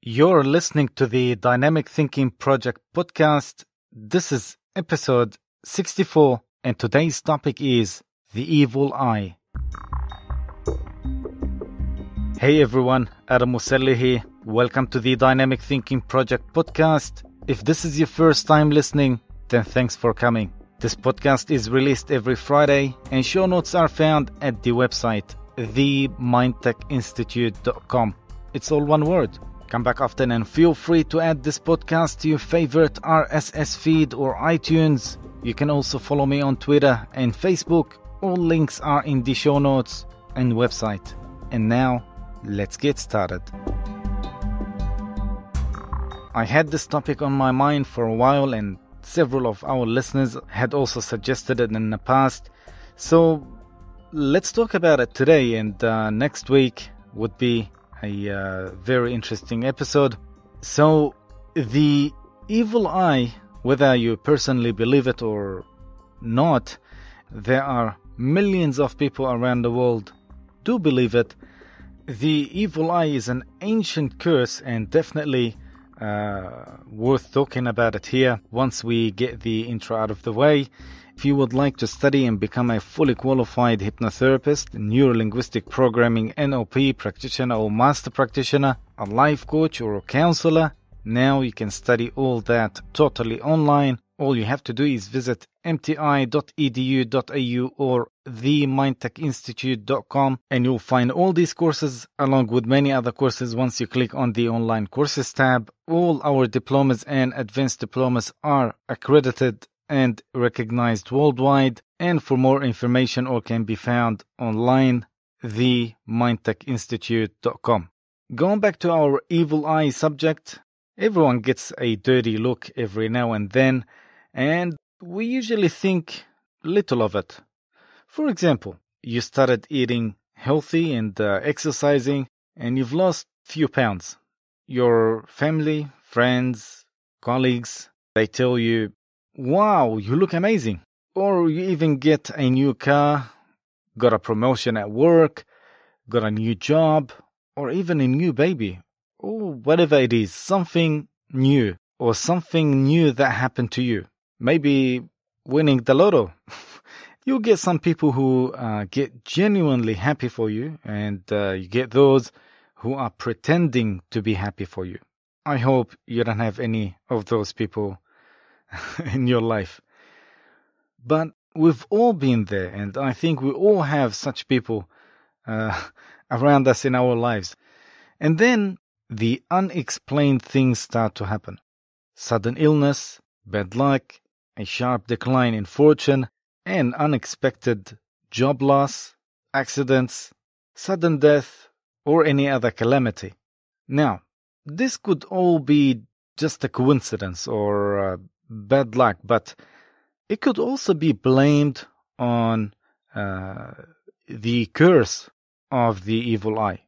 You're listening to the Dynamic Thinking Project podcast. This is episode 64, and today's topic is the evil eye. Hey everyone, Adam Musalli here. Welcome to the Dynamic Thinking Project podcast. If this is your first time listening, then thanks for coming. This podcast is released every Friday, and show notes are found at the website themindtechinstitute.com. It's all one word. Come back often and feel free to add this podcast to your favorite RSS feed or iTunes. You can also follow me on Twitter and Facebook. All links are in the show notes and website. And now, let's get started. I had this topic on my mind for a while, and several of our listeners had also suggested it in the past. So let's talk about it today, and next week would be a very interesting episode. So the evil eye, whether you personally believe it or not, there are millions of people around the world do believe it. The evil eye is an ancient curse, and definitely worth talking about it here once we get the intro out of the way. If you would like to study and become a fully qualified hypnotherapist, neuro-linguistic programming, NLP practitioner or master practitioner, a life coach or a counselor, now you can study all that totally online. All you have to do is visit mti.edu.au or themindtechinstitute.com, and you'll find all these courses along with many other courses once you click on the online courses tab. All our diplomas and advanced diplomas are accredited and recognized worldwide, and for more information all can be found online, themindtechinstitute.com. Going back to our evil eye subject, everyone gets a dirty look every now and then, and we usually think little of it. For example, you started eating healthy and exercising, and you've lost few pounds. Your family, friends, colleagues, they tell you, "Wow, you look amazing." Or you even get a new car, got a promotion at work, got a new job, or even a new baby, or whatever it is, something new, or something new that happened to you. Maybe winning the lotto. You'll get some people who get genuinely happy for you, and you get those who are pretending to be happy for you. I hope you don't have any of those people in your life. But we've all been there, and I think we all have such people around us in our lives. And then the unexplained things start to happen. Sudden illness, bad luck, a sharp decline in fortune, and unexpected job loss, accidents, sudden death, or any other calamity. Now, this could all be just a coincidence or bad luck, but it could also be blamed on the curse of the evil eye.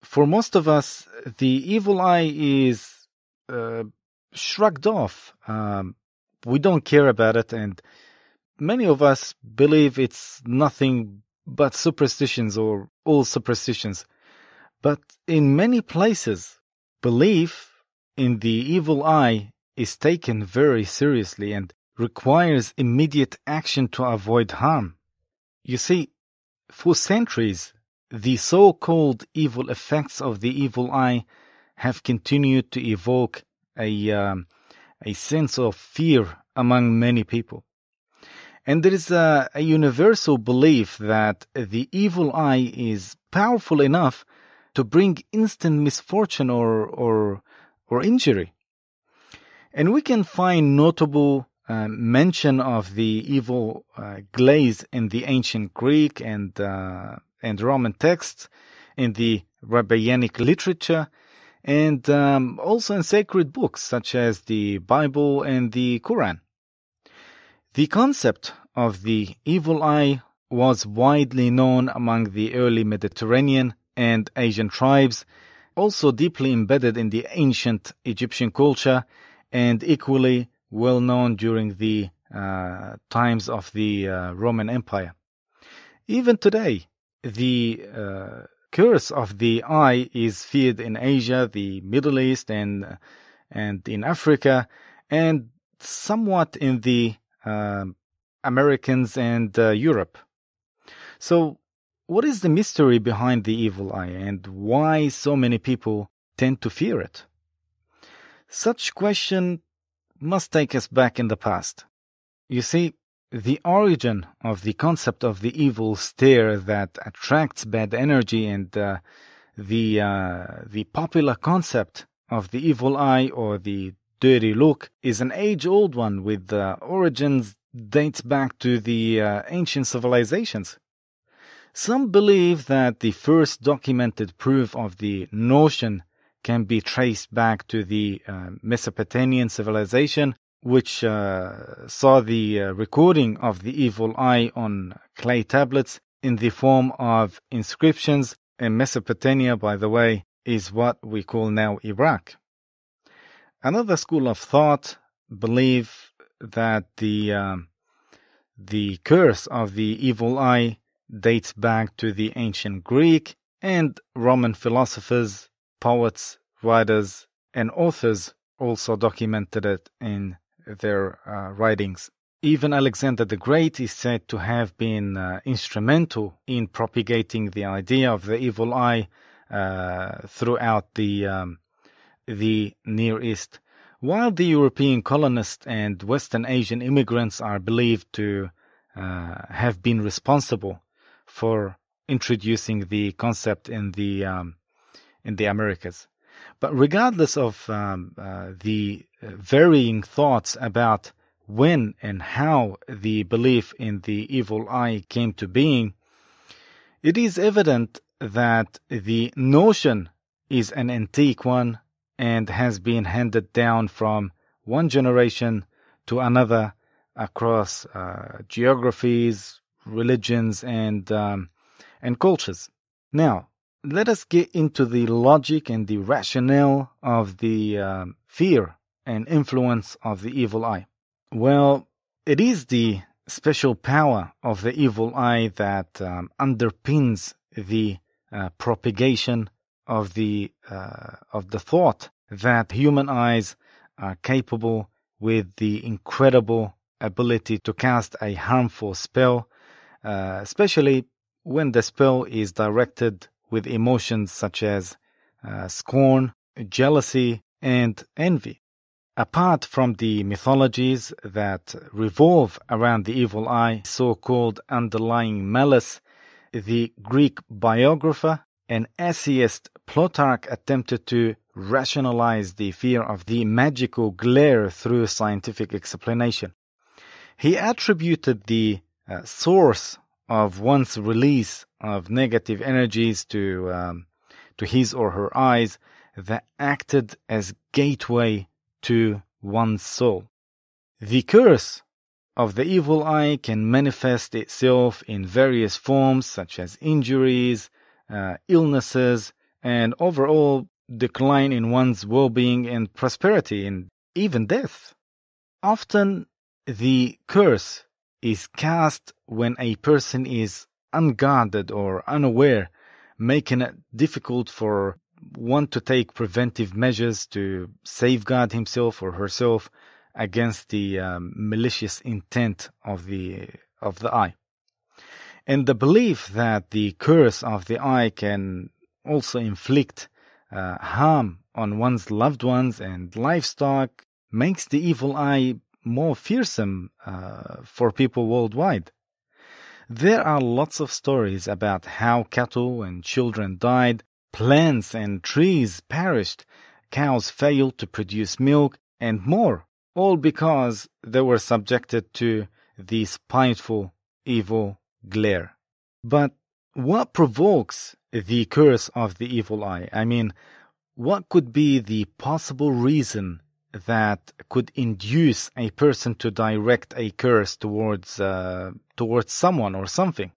For most of us, the evil eye is shrugged off. We don't care about it, and many of us believe it's nothing but superstitions or all superstitions. But in many places, belief in the evil eye is taken very seriously and requires immediate action to avoid harm. You see, for centuries, the so-called evil effects of the evil eye have continued to evoke a sense of fear among many people. And there is a universal belief that the evil eye is powerful enough to bring instant misfortune or injury. And we can find notable mention of the evil glaze in the ancient Greek and Roman texts, in the rabbinic literature, and also in sacred books such as the Bible and the Quran. The concept of the evil eye was widely known among the early Mediterranean and Asian tribes, also deeply embedded in the ancient Egyptian culture, and equally well known during the times of the Roman Empire. Even today, the curse of the eye is feared in Asia, the Middle East, and in Africa, and somewhat in the Americans and Europe. So, what is the mystery behind the evil eye, and why so many people tend to fear it? Such question must take us back in the past. You see, the origin of the concept of the evil stare that attracts bad energy and the popular concept of the evil eye or the dirty look is an age-old one with origins dates back to the ancient civilizations. Some believe that the first documented proof of the notion can be traced back to the Mesopotamian civilization, which saw the recording of the evil eye on clay tablets in the form of inscriptions. In Mesopotamia, by the way, is what we call now Iraq. Another school of thought believe that the curse of the evil eye dates back to the ancient Greek and Roman philosophers, poets, writers, and authors also documented it in their writings. Even Alexander the Great is said to have been instrumental in propagating the idea of the evil eye throughout the Near East, while the European colonists and Western Asian immigrants are believed to have been responsible for introducing the concept in the Americas. But regardless of the varying thoughts about when and how the belief in the evil eye came to being, it is evident that the notion is an antique one and has been handed down from one generation to another across geographies, religions, and cultures. Now, let us get into the logic and the rationale of the fear and influence of the evil eye. Well, it is the special power of the evil eye that underpins the propagation of the thought that human eyes are capable with the incredible ability to cast a harmful spell, especially when the spell is directed with emotions such as scorn, jealousy, and envy. Apart from the mythologies that revolve around the evil eye, so-called underlying malice, the Greek biographer and essayist Plutarch attempted to rationalize the fear of the magical glare through scientific explanation. He attributed the source of one's release of negative energies to his or her eyes that acted as gateway to one's soul. The curse of the evil eye can manifest itself in various forms such as injuries, illnesses, and overall decline in one's well-being and prosperity, and even death. Often the curse is cast when a person is unguarded or unaware, making it difficult for one to take preventive measures to safeguard himself or herself against the malicious intent of the eye. And the belief that the curse of the eye can also inflict harm on one's loved ones and livestock makes the evil eye more fearsome for people worldwide. There are lots of stories about how cattle and children died, plants and trees perished, cows failed to produce milk, and more, all because they were subjected to the spiteful, evil glare. But what provokes the curse of the evil eye? I mean, what could be the possible reason that could induce a person to direct a curse towards someone or something?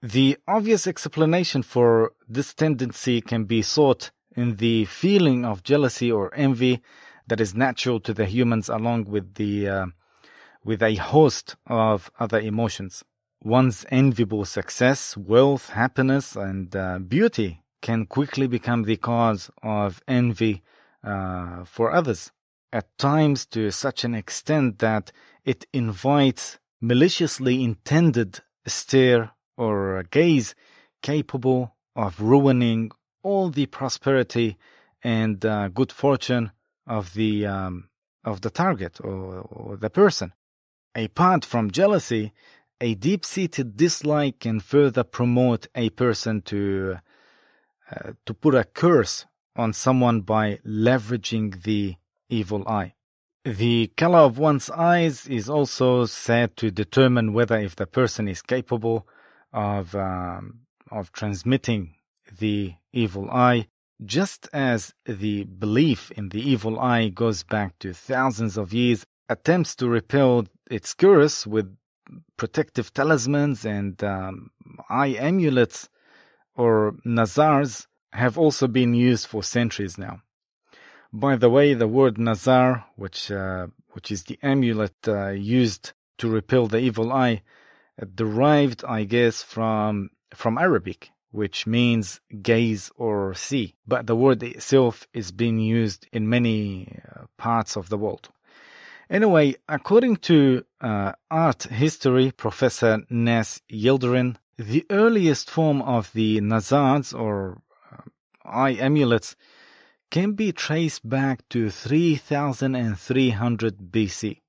The obvious explanation for this tendency can be sought in the feeling of jealousy or envy that is natural to the humans, along with a host of other emotions. One's enviable success, wealth, happiness, and beauty can quickly become the cause of envy for others, at times to such an extent that it invites maliciously intended stare or gaze capable of ruining all the prosperity and good fortune of the target or the person. Apart from jealousy, a deep-seated dislike can further promote a person to put a curse on someone by leveraging the evil eye. The color of one's eyes is also said to determine whether if the person is capable of transmitting the evil eye, just as the belief in the evil eye goes back to thousands of years. Attempts to repel its curse with protective talismans and eye amulets or nazars have also been used for centuries now. By the way, the word nazar, which is the amulet used to repel the evil eye, derived, I guess, from Arabic, which means gaze or see. But the word itself is being used in many parts of the world. Anyway, according to art history Professor Nas Yildirim, the earliest form of the nazars or eye amulets can be traced back to 3,300 BC.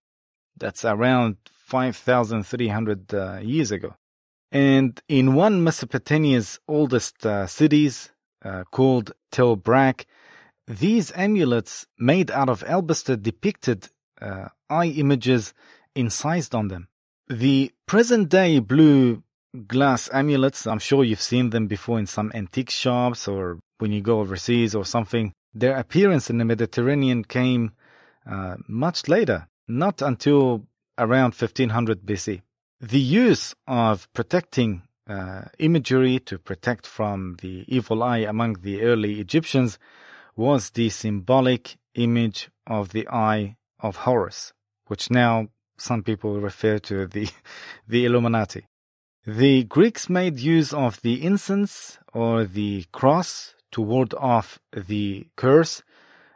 That's around 5,300 years ago. And in one Mesopotamia's oldest cities, called Tel Brak, these amulets made out of alabaster depicted eye images incised on them. The present-day blue glass amulets, I'm sure you've seen them before in some antique shops or when you go overseas or something. Their appearance in the Mediterranean came much later, not until around 1500 BC. The use of protecting imagery to protect from the evil eye among the early Egyptians was the symbolic image of the eye of Horus, which now some people refer to the Illuminati. The Greeks made use of the incense or the cross to ward off the curse.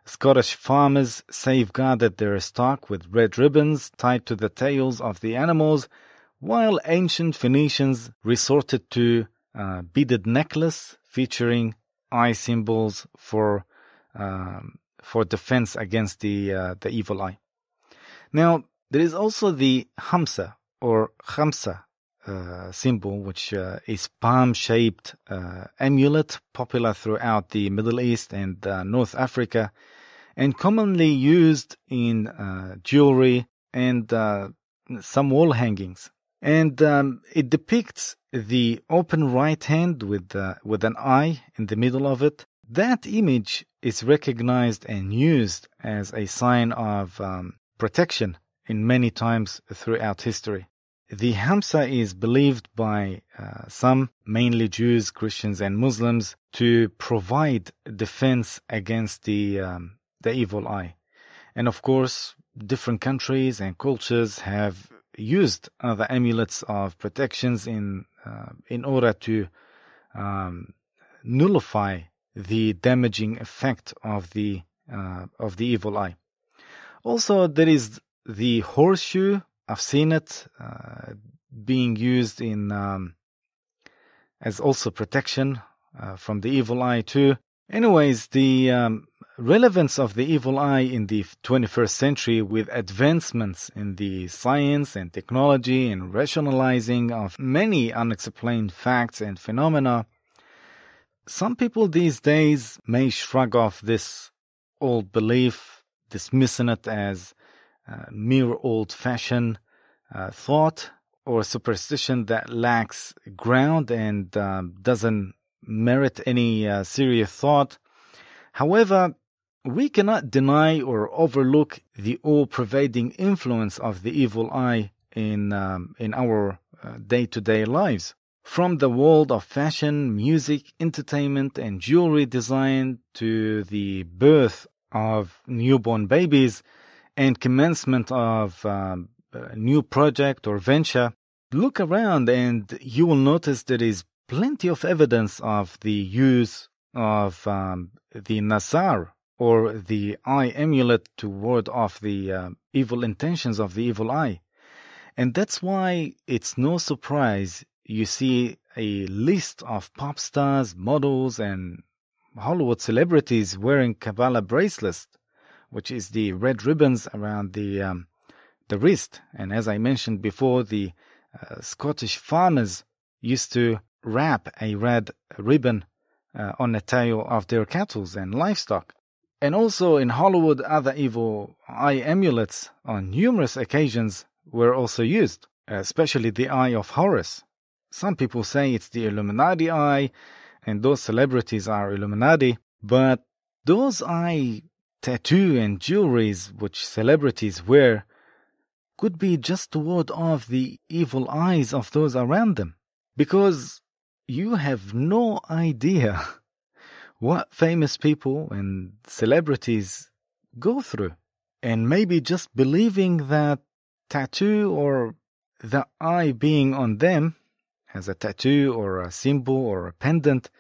Scottish farmers safeguarded their stock with red ribbons tied to the tails of the animals, while ancient Phoenicians resorted to beaded necklace featuring eye symbols for defense against the evil eye. Now, there is also the Hamsa or Khamsa symbol, which is palm-shaped amulet popular throughout the Middle East and North Africa, and commonly used in jewelry and some wall hangings. And it depicts the open right hand with an eye in the middle of it. That image is recognized and used as a sign of protection in many times throughout history. The Hamsa is believed by some, mainly Jews, Christians, and Muslims, to provide defense against the evil eye. And of course, different countries and cultures have used other amulets of protections in order to nullify the damaging effect of the evil eye. Also, there is the horseshoe. I've seen it being used in as also protection from the evil eye too. Anyways, the relevance of the evil eye in the 21st century with advancements in the science and technology and rationalizing of many unexplained facts and phenomena, some people these days may shrug off this old belief, dismissing it as mere old-fashioned thought or superstition that lacks ground and doesn't merit any serious thought. However, we cannot deny or overlook the all-pervading influence of the evil eye in our day-to-day lives. From the world of fashion, music, entertainment, and jewelry design to the birth of newborn babies and commencement of a new project or venture, look around and you will notice there is plenty of evidence of the use of the Nazar, or the eye amulet, to ward off the evil intentions of the evil eye. And that's why it's no surprise you see a list of pop stars, models, and Hollywood celebrities wearing Kabbalah bracelets, which is the red ribbons around the wrist. And as I mentioned before, the Scottish farmers used to wrap a red ribbon on the tail of their cattle and livestock. And also in Hollywood, other evil eye amulets on numerous occasions were also used, especially the eye of Horus. Some people say it's the Illuminati eye, and those celebrities are Illuminati, but those eye tattoo and jewelries which celebrities wear could be just to ward off the evil eyes of those around them, because you have no idea what famous people and celebrities go through. And maybe just believing that tattoo or the eye being on them as a tattoo or a symbol or a pendant,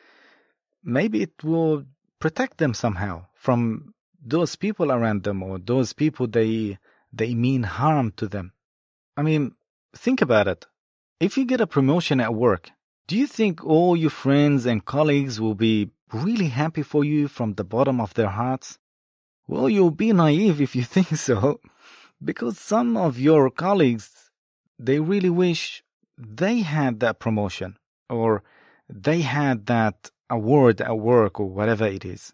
maybe it will protect them somehow from those people around them, or those people they mean harm to them. I mean, think about it. If you get a promotion at work, do you think all your friends and colleagues will be really happy for you from the bottom of their hearts? Well, you'll be naive if you think so, because some of your colleagues, they really wish they had that promotion, or they had that award at work, or whatever it is.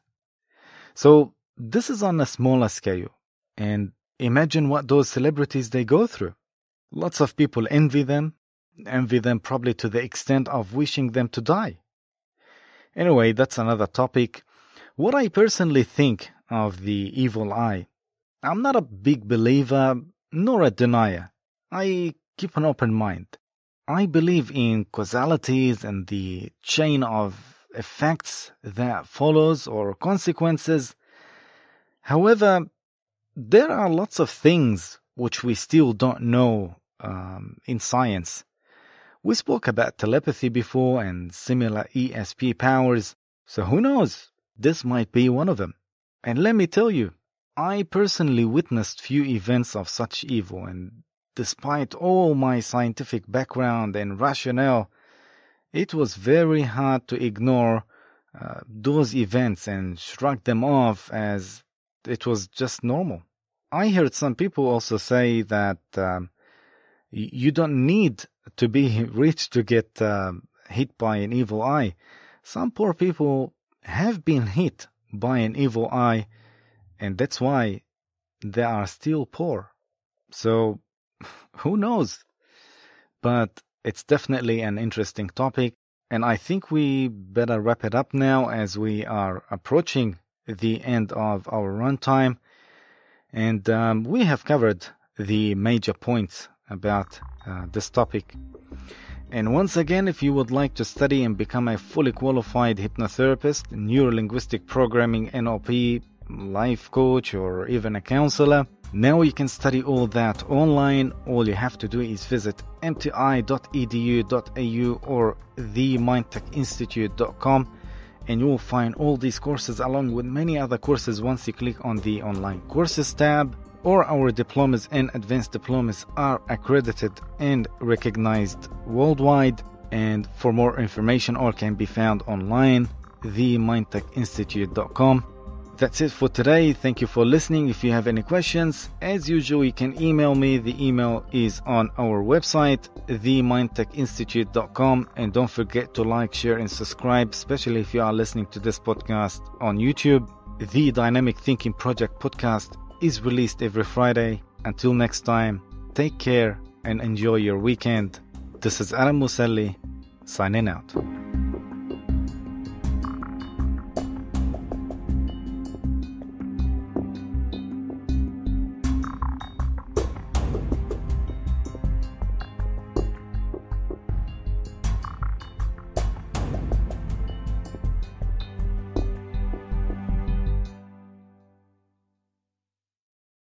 So this is on a smaller scale, and imagine what those celebrities they go through. Lots of people envy them probably to the extent of wishing them to die. Anyway, that's another topic. What I personally think of the evil eye, I'm not a big believer nor a denier. I keep an open mind. I believe in causalities and the chain of effects that follows, or consequences. However, there are lots of things which we still don't know in science. We spoke about telepathy before and similar ESP powers, so who knows? This might be one of them. And let me tell you, I personally witnessed few events of such evil, and despite all my scientific background and rationale, it was very hard to ignore those events and shrug them off as it was just normal. I heard some people also say that you don't need to be rich to get hit by an evil eye. Some poor people have been hit by an evil eye, and that's why they are still poor. So, who knows? But it's definitely an interesting topic, and I think we better wrap it up now as we are approaching the end of our runtime. And we have covered the major points about this topic. And once again, if you would like to study and become a fully qualified hypnotherapist, neurolinguistic programming, NLP, life coach, or even a counselor, now you can study all that online. All you have to do is visit mti.edu.au or themindtechinstitute.com, and you will find all these courses along with many other courses once you click on the online courses tab. Or our diplomas and advanced diplomas are accredited and recognized worldwide. And for more information, all can be found online, themindtechinstitute.com. That's it for today. Thank you for listening. If you have any questions, as usual, you can email me. The email is on our website, themindtechinstitute.com. And don't forget to like, share, and subscribe, especially if you are listening to this podcast on YouTube. The Dynamic Thinking Project podcast is released every Friday. Until next time, take care and enjoy your weekend. This is Adam Musalli, signing out.